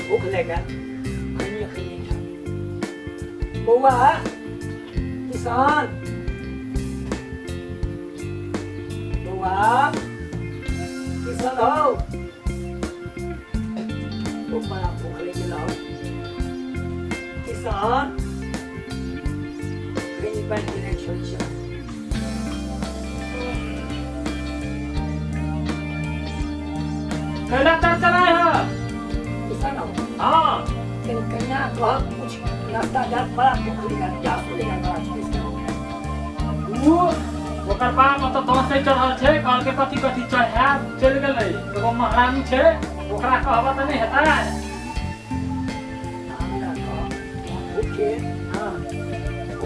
भूख लगा खैनी खैनी खा बउआ किसान बउआ किसान हो बड़ा भूख लगे ना किसान खैनी बैठ के छोड़ी छोड़ी कैला चला है किसान हो हाँ कन्या कह कुछ नाश्ता जा बड़ा भूख लगा जा सोलेगा बड़ा चीज वो ओकर बाप में तो दस चढ़ल छे काल के कथी कथी चढ़ा चल गेलै एगो महारानी छे ओकरा कहबा त नहीं हेता हमरा कह ओके हां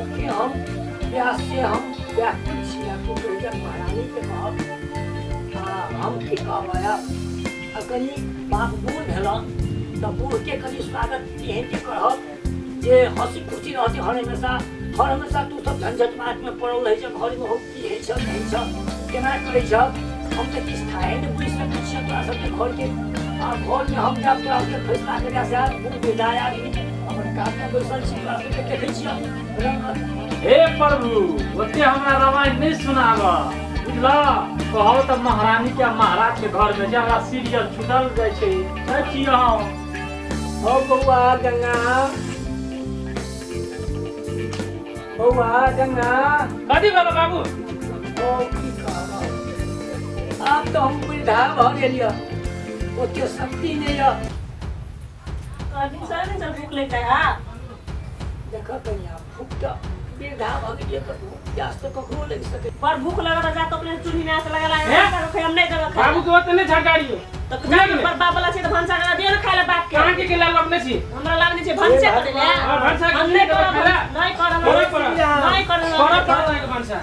ओके हम प्यास से हम व्याकुल छी आपको बेटा महारानी के बाप हां हम की कहबा अकनी बाप बूढ़ भेला त बूढ़ के कनी स्वागत एहन के करब जे हंसी खुशी रहती हर हमेशा तू सब झंझट बात में पड़ल रही छ घर में हो की है छ नहीं छ केना करे छ हम त किस थाहे ने बुझ सकै छी तोरा सब के घर के घर में हम जब तोरा के फैसला करे से बुढ़ विदाया हमर काम में बैसल छी तोरा सब के देखै छी हे प्रभु ओते हमरा रामायण नहीं सुनाबा बुझला कहौ त महारानी के महाराज के घर में जे हमरा सीरियल छूटल जाय छै छी हम हो बउआ गंगा बउआ गंगा कथी भेल बाबू ओ की कहब आप तो हम बुढ़ा भ गेलियो ओते शक्ति नहीं है अभी सारे चल भूख लेके आ देखो कन्या भूख तो वृद्धा भ गेलियो तो भूख जास्त कखनो लग सके पर भूख लगा जा तो अपने चूल्ही में से लगा हैं? हम नहीं देबे बाबू के ओते नहीं झड़कारियो तो जाके पर बाप वाला छै तो भंसा करा दियो ना खाए ले बाप के कहां के लाल अपने छी हमरा लागनी छै भंसा करे ले हां भंसा हम नहीं करब नहीं करब नहीं करब करब भंसा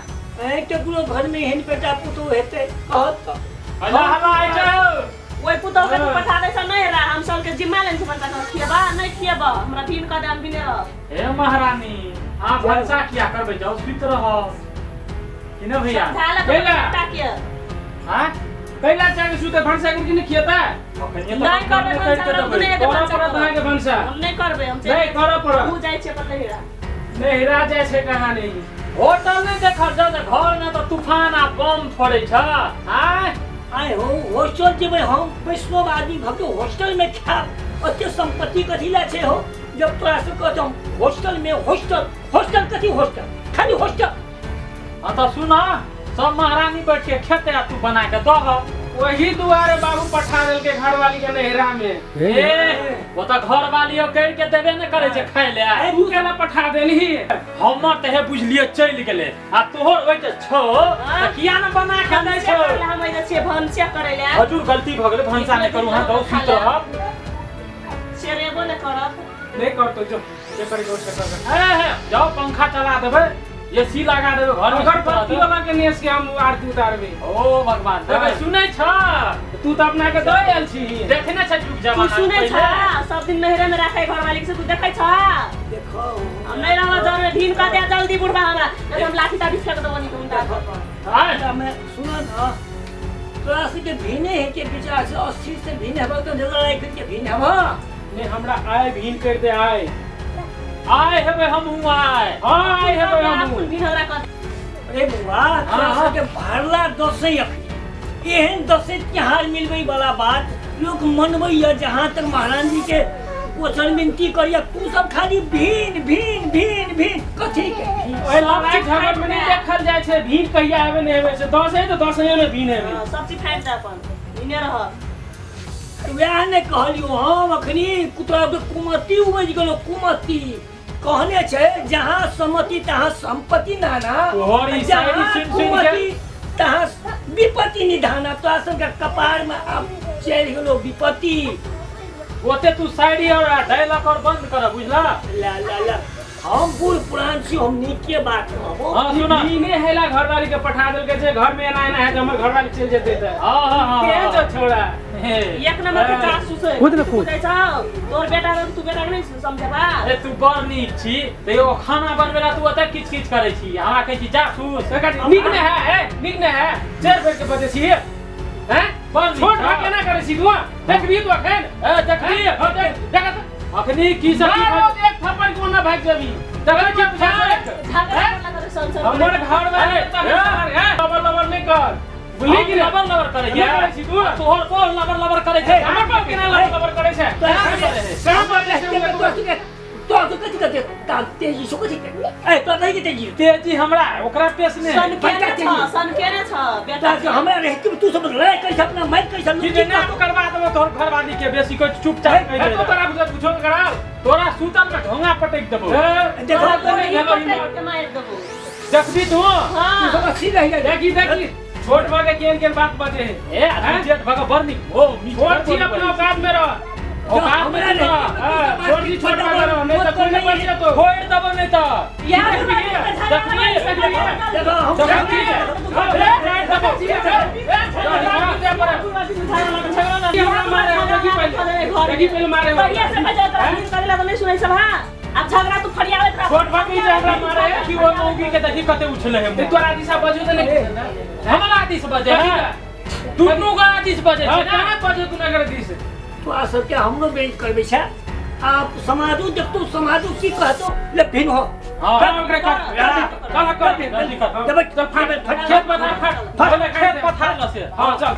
एक तो पूरा घर में हेन बेटा पुतो हेते कहत तो हला हला आइ जाओ ओइ पुतो के तू पठा दे छ नहीं रा हम सब के जिम्मा लेन छै भंसा खियाबा नहीं खियाबा हमरा दिन का दाम बिने रह हे महारानी हां भंसा किया करबे जाओ सुत रहो कि न भैया कैला हां कैला चाहे सुते भंसा के नहीं खियाता नहीं करबे भंसा हम नहीं करबे हम नहीं करो पर तू जाय छै पर नहीं रा नहीं रा जाय छै कहां नहीं होटल नहीं देखल जाओ घर में तो तूफान आ बम पड़े छ हां आए हो हॉस्टल जेबै हम वैष्णव आदमी भक्तो हॉस्टल में खा ओते संपत्ति कथी ला छै हो जब तोरा से कहत हम हॉस्टल में हॉस्टल कथी हॉस्टल खाली हॉस्टल हां तो सुना सब महारानी बैठ के खेते आ तू बना के दह वही दुआरे बाबू पठा देल के घरवाली के नहरा में ए वो तो घरवाली कह के देबे न करे छै खाय ले तू केला पठा देलही हमर त हे बुझलिए चल गेले आ तोहर ओइ त छो त किया न बना के दै छो हम एजे छै भंसा करे ले हजुर गलती भ गेले भंसा नहीं करू हां तो सुत रहब सेरेबो न करब नहीं कर तो जो ये करे को से कर जाओ पंखा चला देबे एसी लगा देबे घर में अगरबत्ती वाला के नेस के हम आरती उतारबे ओ भगवान देबे सुनै छ तू त अपना के दऽ आयल छी देखने छ जुग तू जमाना सुने छ सब दिन नहरे में रखे घरवाली से तू देखै छ देखो हम नहीं रह जरे दिन का दे जल्दी बुढ़वा हमरा नहीं हम लाठी ताठी फेंक देबो नहीं तुमटा हां मैं सुना ना तोरा से के भिने है के विचार से 80 से भिने हवा तो जगह लाइक के भिने हवा ने हमरा आए भीन कर दे आए हेबे हम आए हां आए हेबे हम दिन हमरा कर अरे बुआ तोरा से के भरला 10 एहन 10 त्योहार मिलबै वाला बात लोग मनबै या जहां तक महाराज जी के वचन विनती करिया तू सब खाली भीन कथी के ओए लड़ाई झगड़ में नहीं देखल जाय छै भीन कहिया आवे नहीं आवे से 10 है तो 10 में भीन हेबे सब चीज फाइट दे अपन इने रह वह ने कहलियो हम अखनी कुतरा कुमति उपज गेलो कुमति कहने छे जहां सम्मति तहां संपत्ति नाना तोहर ई शायरी सुन सुन के तहां विपत्ति निधाना तो आसन का कपार में अब चल गेलो विपत्ति ओते तू शायरी और डायलॉग और बंद कर बुझला ला हम बूढ़ पुरान छी हम नीके बात कहबो हां सुना भीने हैला घरवाली के पठा देल के जे घर में एना है जे हमर घरवाली चल जेते त हां के जो छोड़ा एक नंबर के जासूस है खुद न खुद तोर बेटा तू बेटा नहीं समझबा ए तू बड़ नीक छी ते ओ खाना बनवेला तू ओते किच करे छी हमरा कहै छी जासूस निक ने है निक ने है 4 बेर के बजे छी हैं बन छोट भाग केना करे छी तू देखबी तू अखन ए देखबी देख अखनी की सब मारो एक थप्पड़ कोना भाग जाबी देखै छी झगड़ा करे सन सन हमर घर में लबर लबर नहीं कर बुझली कि लबर लबर करे क्या करे छी तू तोहर को लबर लबर करे छै हमर बाप केना लबर लबर करे छै कहां पर तो कथि कथि तेजी सो कथि ए तो नहीं के तेजी तेजी हमरा ओकरा पेश ने सन केने छ बेटा हमरा रहती तू सब लड़ाई कर अपना मैं कैसा कि ना तो करवा देबो तोहर घरवाली के बेसी को चुपचाप कह दे तो तोरा कुछो करा तोरा सूतल में ढोंगा पटक देबो देखो तो के मार देबो देखबी तू हां सब अच्छी रही देखी छोट भागे केन बात बजे ए जेठ भगा बरनी ओ छोट छी अपना औकात में रह औकात में रह छोट छी छोट भागे रह नहीं तो कोई नहीं बचे तो छोड़ देबो नहीं तो यार देखो हम अब झगड़ा तू फरियावत रह छोट भागे झगड़ा मारे कि वो मौगी के देखी कते उछले है तोरा दिशा बजो तो नहीं हमरा दिस बजे दुनु का दिस बजे छै ना कहां बजो तू नगर दिस तो आ सब के हमरो बेंच करबे छै आप समाजू देखतो समाजू की कहतो ले भिन हो हां ओकरे कल कर जब खेत पथार खेत पथार ल से हां चल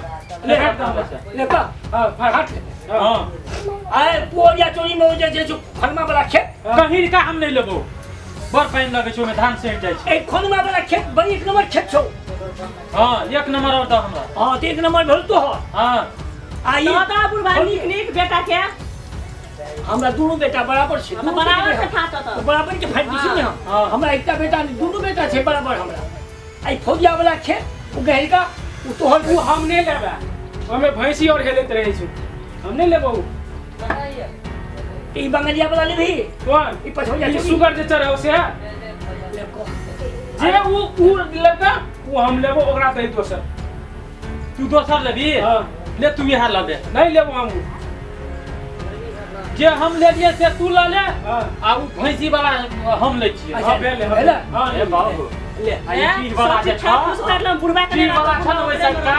ले हट दम से ले का हां हट हां आए पोरिया चोरी में जे जो खनमा वाला खेत कहीं का हम नहीं लेबो बर पाइन लगे छो में धान सेट जाय छै ए खनमा वाला खेत बड़ी एक नंबर खेत छौ हां एक नंबर और द हमरा हां तो एक नंबर भेल तो हो हां आई दादा बुढ़वा निक बेटा के हमरा दोनों बेटा बराबर छै बराबर से फाटत तो बराबर के फाट दिस में हमरा एकटा बेटा दोनों बेटा छै बराबर हमरा आई फौजिया वाला खेत उ गहरिका उ तोहर तू हम नहीं लेबा हमें भैंसी और हेलत रहे छी हम नहीं लेबो ई बंगलिया वाला ले भी कौन ई पछोया ई शुगर जे चढ़े से जे उ लगा वो हम लेबो ओकरा दे दोसर तू दोसर लेबी हां ले तू यहां ल दे नहीं लेबो हम जे हम ले लिए से तू ल ले हां आ उ भैंसी वाला हम ले छियै हां ले ले हां ए बाबू ले आई पीर वाला जे छ कुछ करलम बुढ़वा के पीर वाला छ न वैसा का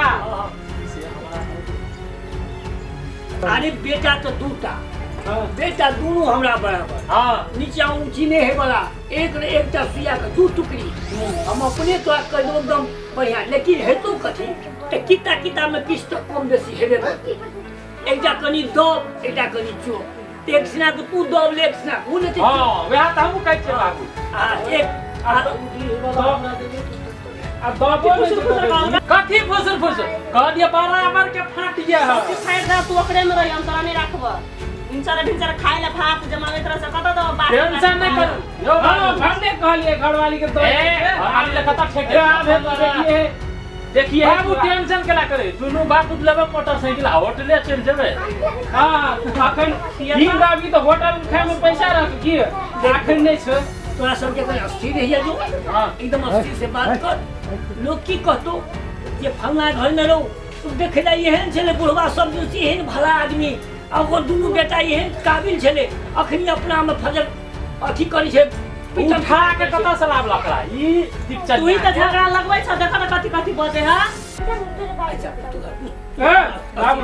अरे बेटा तो दूटा बेटा दोनों हमरा बराबर हां नीचा ऊंची नहीं है वाला एक न एक ता सुइया का दू टुकड़ी हम अपने तो कर दो एकदम बढ़िया लेकिन है तो कथी ते किता में किस तो कम बेसी हेबे करते एकटा कनी दब एकटा कनी चोक एक सिना तो तू दब ले एक सिना उ ने हां वह त हम कहै छै बाबू आ एक अब बाबू ने कथी फुसर कह दिया बराबर के फाट गया है फाइट दा तू ओकरे में रही हम तोरा नहीं रखबो भिनसर खाए ला भात जमावे तरह से कत दो बात टेंशन नहीं कर यो हां भांडे कहलिए घरवाली के तो हमारे लिए कता ठेक देखिए बाबू टेंशन केला करे दुनु बाप लेबे मोटरसाइकिल होटले चल जेबे हां अखन दिन बाबी तो होटल खाए में पैसा रख की अखन नहीं छ तोरा सब के अस्थिर है जो हां एकदम अस्थिर से बात कर लोग की कहतो ये फलना घर में रहो तू देखे ला एहन छले बुढ़वा सब जो एहन भला आदमी आ वो दुनु बेटा एहन काबिल छले अखनी अपना में फजल अथी करी छै उठा के कता से लाभ लकड़ा ई दिक्कत तू ही त झगड़ा लगबै छ देख त कथि बजे है बाबू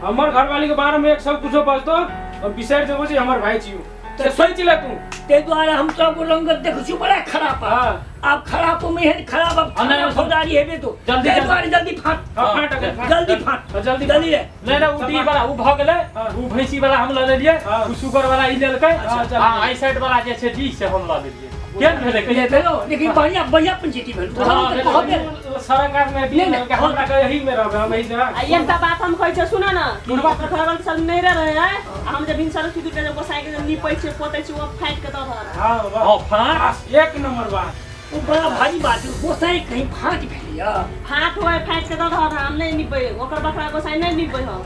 हमर घरवाली के बारे में एक सब कुछो बजतो और बिसर जेबो जे हमर भाई छियो ते सोच ले तू ते द्वारा हम सब रंगत देखु छु बड़ा खराब हां आप खराब में है खराब अब सौदारी हेबे तो जल्दी फाट जल्दी फाट जल्दी जल्दी रे नहीं ना उडी वाला उ भ गेलै उ भैंसी वाला हम ल लेलिए उ शुगर वाला ई लेलकै हां आई साइड वाला जे छै डी से हम ल लेलिए केन भेले ले भेलो लेकिन बढ़िया बढ़िया पंचायती भेल तो कहबे सरंगा में भी के हमरा के यही में रहबे हम यही जगह आ एकटा बात हम कहै छै सुन न बुढ़वा के घरवाल सब नहीं रहे है हम जे भिनसर की दूटा जे गोसाई के नीपै छै पोतै छै वो फाइट के दऽ धर हां हां फाट एक नंबर बात वो बड़ा भारी बात है गोसाई कहीं फाट भेलिया फाट होय फाइट के दऽ धर हम नहीं नीपै ओकर बकरा गोसाई नहीं नीपै हम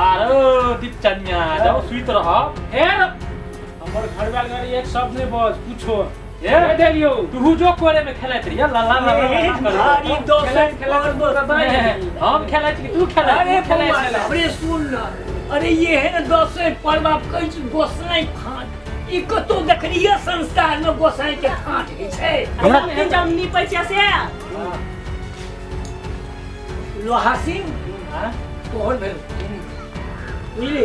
आरो दिपचनिया जब सुइत रह हेर हमर घरवाल गाड़ी एक शब्द ने बस पूछो ए दे लियो तू जो कोरे में खेलैत रहिया ला ला ला भारी दोस्त हम खेलै छी तू खेलै अरे खेलै अरे सुन ना अरे ये है ना दोस्त पर बाप कहै छी गोसाई फाट ई कतो देखलिए संस्कार में गोसाई के फाट है छै हमरा जब नीपै छै से लोहा सिंह तोहर भेल बुझली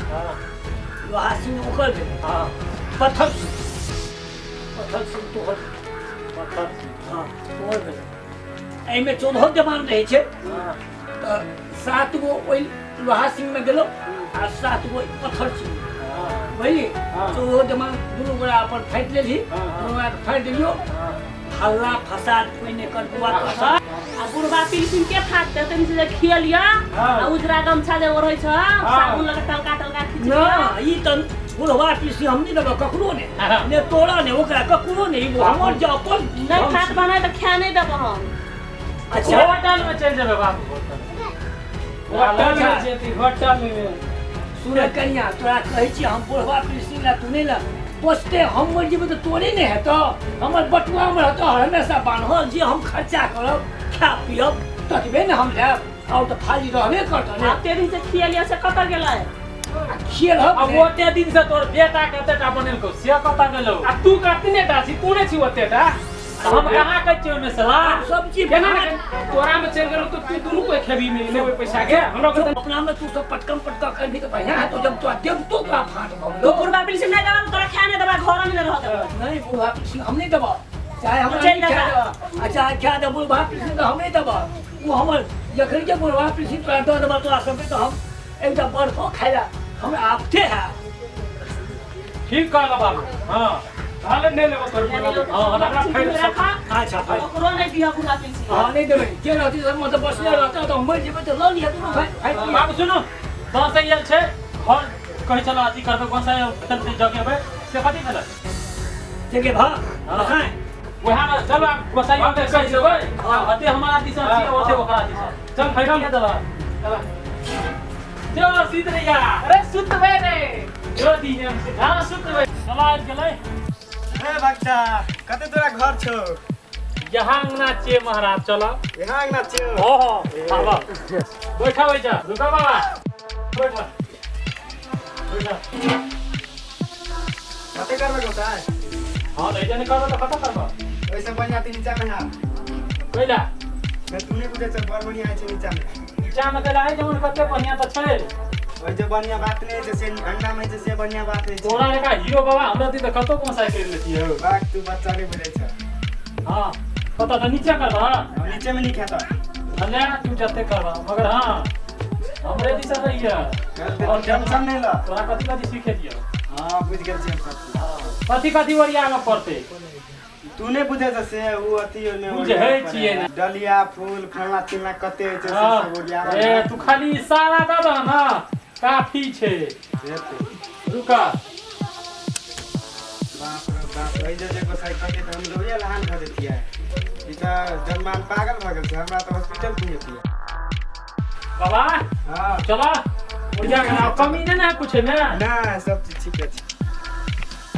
हाँ लोहा सिंह ओकर भेल हाँ पत्थर सिंह तोहर पत्थर हाँ तोहर भेल एहिमे 14 जवान रहै छै हाँ तऽ 7 गो ओहि लोहा सिंह में गेलो आ 7 गो पत्थर सिंह बुझली हाँ। 14 जवान दुनू गोरा अपन फाइट लेली हाँ, हाँ। दुनू गोरा फाइट दिलियो हाँ हल्ला फसाद कोई नहीं कर बुआ आ बुढ़बा पिलसिन के फाटते तनी से खियलिया आ उजरा गमछा जे ओढ़ै छ साबुन लगा टलका टलका खींच ना ई त बुढ़वा पीसी हम नहीं देबो ककरो ने हाँ। ने तोरा ने ओकरा ककरो ने ई हमर जे अपन नहीं फाट बनाए तो खाए नहीं देबो हम अच्छा होटल में चल जाबे बाबू होटल में जेती होटल में सुन कन्या तोरा कहै छी हम बुढ़वा पीसी ला तू नहीं ला पोस्ते हम मर जेबे तो तोरे ने हेतो हमर बटुआ में रहतो हमेशा बान्हल जे हम खर्चा करब खा पियब ततबे ने हम लेब और तो खाली रहबे करतो ने आ तेरी से खियलिया से कत गेलै खेल अब ओते दिन से तोर बेटा कतेटा बनेलको से कता गेलो आ तू कतने टा छी तू ने छी ओतेटा हम कहाँ कहै छी ओमे सलाह सब्जी केना तोरा में चल गेलो तो तू दुनू को खेबी में लेबे पैसा के हमरा को अपना में तू सब पटकन पटका कर भी तो बढ़िया है तो जब तू देव तो का फाट तो दो बुढ़बा पिलसिन नहीं देबो तोरा खाए नहीं देबो घर में रह देबो नहीं बुढ़वा पीसी हम नहीं दबा चाहे हम चल नहीं जा। खा अच्छा क्या दे बुढ़वा पीसी तो हम नहीं दबा वो हमर जखन के बुढ़वा पीसी तोरा दो दबा तोरा सब तो हम एकटा बर्फो खाइला हम आपते है ठीक कहला बाबू हां हाले नहीं लेबो कर हां हमरा फाइल रखा अच्छा भाई ओकरो नहीं दिया बुढ़बा पिलसिन हाँ नहीं देबे जे रहती सब मतलब बसले रहता तो हम जेबे तो ल लिया तू भाई बाबू सुनो दस आयल छै घर कहै छला अथी करबे कोन सा तंत्र जगह से कथी भेल जगह भा हाँ। हां वहां में चल गोसाई में कह देबै अते हमारा दिशा छी ओते ओकरा दिशा चल फाइनल के दला चला जो सीधरिया अरे सुतबे रे जो दिन हां सुतबे चला आज गेलै हे बच्चा कते तोरा घर छौ यहाँ अंगना छे महाराज चलो यहाँ अंगना छौ हो बाबा बैठा रुका बाबा बैठा कते करबे गोता हाँ ले जाने करबो तो कत करबो वैसे बढ़िया ती नीचा में हां कइला मैं तूने बुझे छ बड़ बढ़िया है नीचा में नीचा में कइला है जमन कते बढ़िया त छै ओइ जे बढ़िया बात नहीं है से अंडा में से बढ़िया बात है तोरा लेका हीरो बाबा हमरा ती त कतो कोन सा कर लेती हो बात तू बच्चा नहीं बुझे छ हां पता त नीचे करबा नीचे में नहीं खाता अल्ले तू जते करबा मगर हां हमरे दिशा रही है और टेंशन नहीं ला तोरा कथि सीखे दियो हां बुझ गेल छी हम सब कथि वरिया में पड़ते तूने बुझे छ से वो अथी में बुझे छिए ना डलिया फूल फलना चिलना कते है से हाँ। सब ओरिया ए तू खाली इशारा द ना काफी छे रुका बाप रे बाप ओइ जे गोसाई कते त हम लोया लहान भ देतिया इता जन्मान पागल भ गेल छ हमरा त हॉस्पिटल भेजतिया बाबा हां चला बढ़िया ना कमी नहीं ना कुछ ना ना सब चीज ठीक है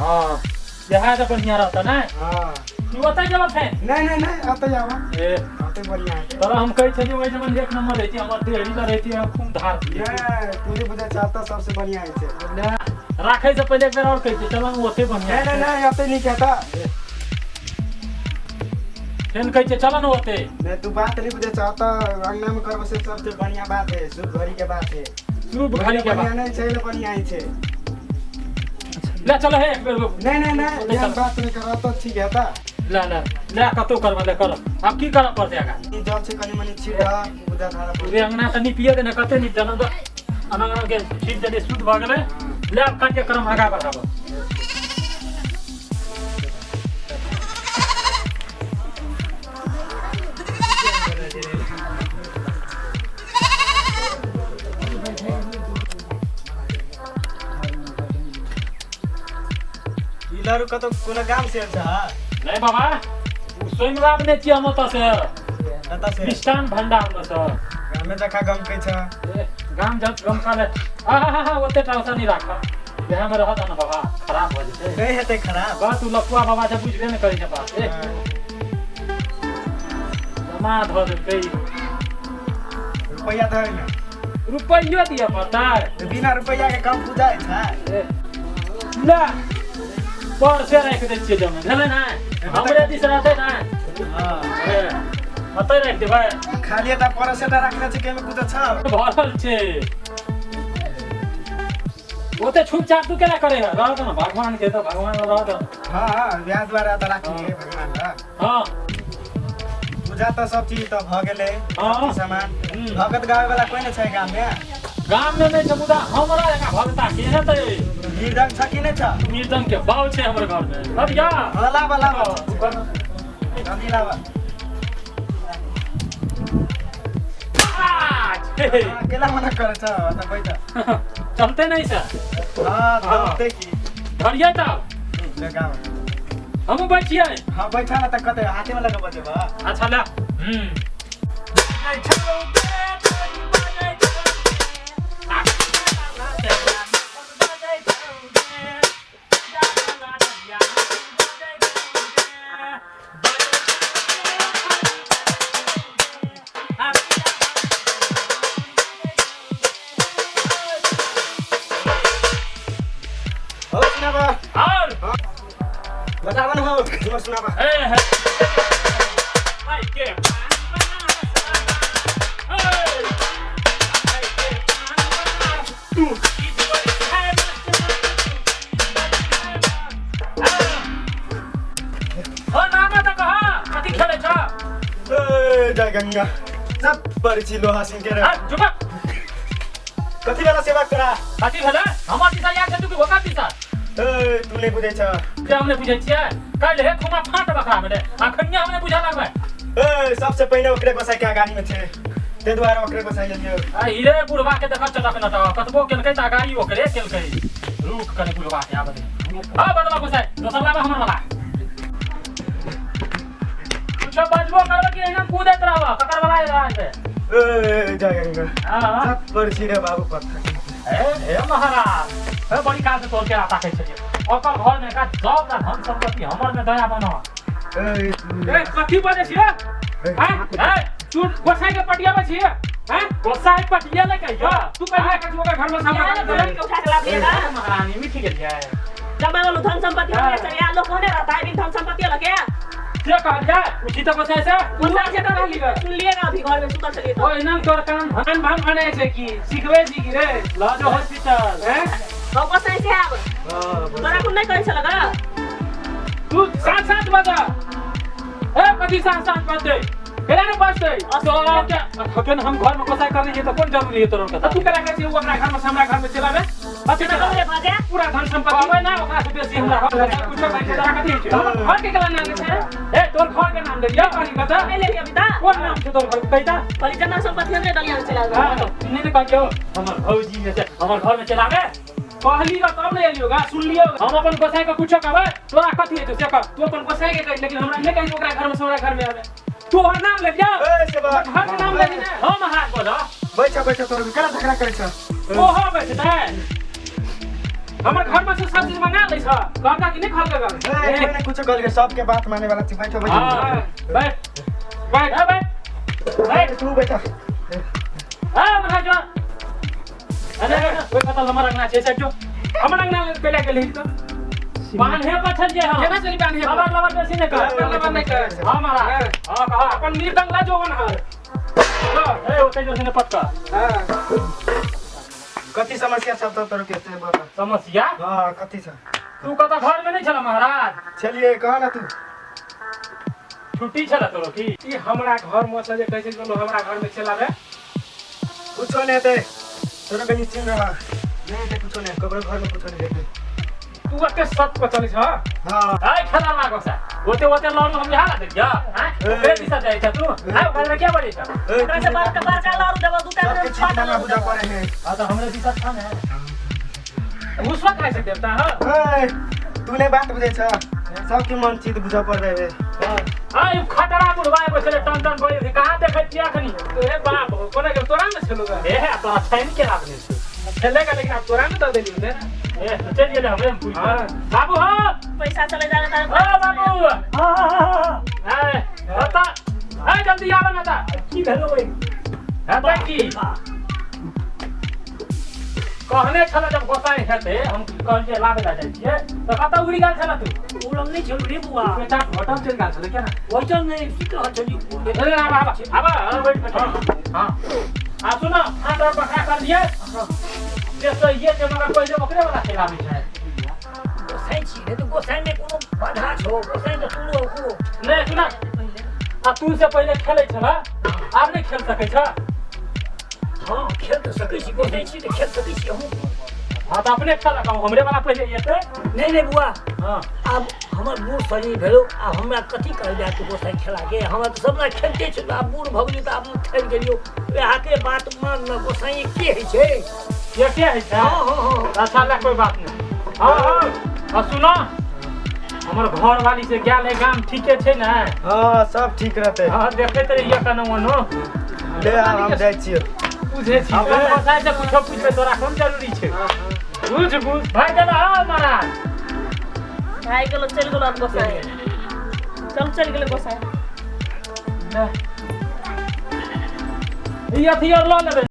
हां देहा तो बढ़िया रहता ना हाँ तू बता जब फैन नहीं आते जाओ ए आते बढ़िया है तोरा हम कहि छली ओइ जमन एक नंबर रहती हमर देहरी का रहती हम खूब धार ये तूने बुझे चाहता सबसे बढ़िया है से ना राखे से पहले एक बार और कहि चल हम ओते बढ़िया नहीं आते नहीं कहता फेन कहि चल न ओते मैं तू बात नहीं बुझे चाहता अंगना में करबो से सबसे बढ़िया बात है शुभ घड़ी के बात है शुभ घड़ी के बढ़िया बाद नहीं चाहिए बढ़िया है से ले चल हे एक बेर नहीं ये बात नहीं करा तो ठीक है ता ले कतो करबा ले कर अब की करब पड़ते आगा ये जब से कनी मनी छिड़ा बुझा धारा रे अंगना त नि पिए देने कते नि जनम द अंगना के छीट दे शुद्ध भ गेले ले अब कार्यक्रम आगा बढ़ाबो इलारु कतो कोनो गाम से छ नहीं बाबा स्वयं बाब ने छी हम त से कता से मिष्ठान भंडार में सर हमें देखा गम के छ गाम जब गम का ले हा ओते टाउसा नहीं राख यहाँ में रहत न बाबा खराब हो जते नहीं हेते खराब बा तू लकुआ बाबा से बुझबे न करै छ बात ए जमा ध दे कई रुपया धर ना रुपया दिया पता है बिना रुपया के काम पूजा है ला पर से रख दे छिए जमे भेले ना हमरे दिस रहते ना हां अतै राख देबै खाली एटा परसेटा राख्ने चाहिँ केमा कुछ छ भरल छे ओते छुपचाप तू केला करे रह त न भगवान के त भगवान रह त हां ब्याज द्वारा त राखिए भगवान र हां पूजा त सब चीज त भ गेले हां सामान भगत गावे वाला कोही नै छ गाम में नहीं छ मुदा हमरा एका भगता के है त मृदंग छ कि नै छ मृदंग के बाउ छे हमर घर में अब या लावा लावा जल्दी लावा केला मना करे छ त बैठ चलते नहीं छ हां चलते की धरिए त लगाओ हम बैठिए हां बैठा न त कतै हाथे में लगा बजे बा अच्छा ला हो सुनाबा और बतावन हो जोर सुनाबा ए है भाई के जय गंगा सब परिची लोहा सिंह के रे कथी वाला सेवा करा हमर दिशा या तू के होका दिशा तू नहीं बुझे छ जे हमने बुझे छियै काल हे खुमा फाट बखरा में अखनिया हमने बुझा लागबे सबसे पहले ओकरे बसाई के गाड़ी में थे ते द्वारा ओकरे बसाई लियो आ हिरे बुढ़वा के देख चला न त कतबो केलकै त गाड़ी ओकरे केलकै रुक करे बुढ़वा के आबे हां बदला बसाई दोसर बाबा हमर वाला कुछ बजबो करबे कि एना कूदत रहबा ककर वाला राज पे जय गंगा हां सब परिची रे बाबू पत्थर ए महाराज ए बड़ी काज तोड़ के आता कहै छै ओकर घर में का जॉब का धन संपत्ति हमर में दया बनो ए कथी बजे छियै हैं तू गोसाई के पटिया में छियै हैं गोसाई पटिया ले कहियो तू कहिया के ओकर घर में सामान के उठा के ला देगा महारानी मिठी गेल है जब मैं बोलूं धन संपत्ति हो गया यार लोग होने रहता है भी धन संपत्ति लगे क्या क्या कह जाए उठी तो गोसाई से गोसाई से तो नहीं सुन लिएगा अभी घर में सुतल चलिए तो ओ इना तोर काम भगवान भान बने छै की सिखबे जी की रे लाजो हॉस्पिटल हैं तो गोसाई से आब तोरा को नहीं कहि लगा तू साथ साथ बजा ए कथी साथ साथ बजते केना ने बजते तो क्या हकन हम घर में गोसाई करनी है तो कौन जरूरी है तोर का तू केना कहै छी वो अपना घर में हमरा घर में चलावे बाकी ना करे बजे पूरा धन संपत्ति होय ना ओकरा से बेसी हमरा कुछ भाई के जरा कथी छै घर के केला नाम छै ए तोर घर के नाम दे या पानी बता ले ले अभी ता कौन नाम छै तोर घर कहता परिजन संपत्ति हमरे दलिया में चला हां नहीं ने कहियो हमर भौजी में से हमर घर में चलावे कहली ग तब नहीं एलियो गा सुन लियो हम अपन गोसाई के कुछ कहबै तोरा कथी है से कह तू अपन गोसाई के कह लेकिन हमरा नहीं कहि ओकरा घर में सोरा घर में आवे तू और नाम ले जा ए सेवा घर के नाम ले ना हम हाथ बोला बैठा बैठा तोर केला झगड़ा करे छ ओ हो बैठता है हमर घर में से सब चीज मंगा ले छ कहता कि नहीं खाल कर ए मैंने कुछ कह लिया सबके बात माने वाला छी बैठो हां बैठ बैठ बैठ बैठ तू बैठा हां बैठ जा अरे कोई पता हमारा रंगना छै से जो हमरा रंगना पहले के लिए तो बांध है पत्थर जे हां केना चली बांध है लवर लवर बेसी नहीं कर लवर नहीं कर हमारा हां कहा अपन मृदंग ला जोवन है ए ओते जो से पटका हां कथी समस्या सब तो तोर के से बता समस्या हां कथी छ तू कता घर में नहीं छला महाराज चलिए कह ना तू छुट्टी छला तोरो की ई हमरा घर में से जे कहै छै बोलो हमरा घर में चलावे कुछ नहीं ते तोरा कहीं चिन रहा नहीं ते कुछ नहीं कबर घर में कुछ नहीं देखे तू अते सत को चली छ हां आई खेला लागो सा ओते ओते लौन हम यहाँ दे जा हैं बे दिशा जाय छ तू हां घर में क्या बड़ी छ एकरा से बार का लारू देबो दू टाइम सबके छाता में बुझा पड़े हैं आ तो हमरे दिशा था ना मुसवा खाई से देवता हां तूने बात बुझे छ सबके मन चित बुझा पड़ रहे आई खतरा बुढ़वा को चले टन टन बोले कहां देखै छिया खनी ए बाप कोना के तोरा में छलुगा ए है तो अच्छा नहीं के लागले खेले का लेकिन अब तोरा में तो देली ने ए चल गेले हमरे पूछ बाबू हो पैसा चले जाने ओ बाबू हां ए बता ए जल्दी आवा ना ता की भेलो ओए हां की कहने छला जब गोसाई हेते हम कहल जे लाबे ला जाइ छियै त कतौ उड़ी गेल छला तू उ लग नहीं चल रे बुआ बेटा होटल चल गेल छले क्या ना वही चल नहीं सीधा चली अरे अब वेट कर हां आ सुन आटा पका कर दिए ये तो ये जे मगर पहिले ओकरे वाला खिलाबे छै गोसाई छी रे तो गोसाई में कोनो बाधा छो गोसाई तो तू को नहीं सुना आ तू से पहिले खेलै छला आब नहीं खेल सकै छ हां खेल तो सकै छी गोसाई छी तो खेल सकै छी हम हां त अपने खेला कहूं हमरे वाला पहिले एते नहीं बुआ हां अब हमर बूढ़ शरीर भेलो आ हमरा कथी कर जाय तू गोसाई खेला के हमरा तो सबना खेलते छ अब बूढ़ भगली त अब थैर गेलियो वहा के बात मान न गोसाई के है छै ये क्या है हां अच्छा ना कोई बात नहीं हां सुनो हमर घर वाली से गेल है काम ठीके छै ना हाँ सब ठीक रहते हां देखे त ये कनवनो ले हम जाइ छियै बुझे छी अपन गोसाई से कुछो पूछबे तोरा कोन जरूरी छै बुझ भाई चला हां महाराज भाई गेलो चल गेलो अब गोसाई चल गेलो गोसाई ये अथी और लो लेबे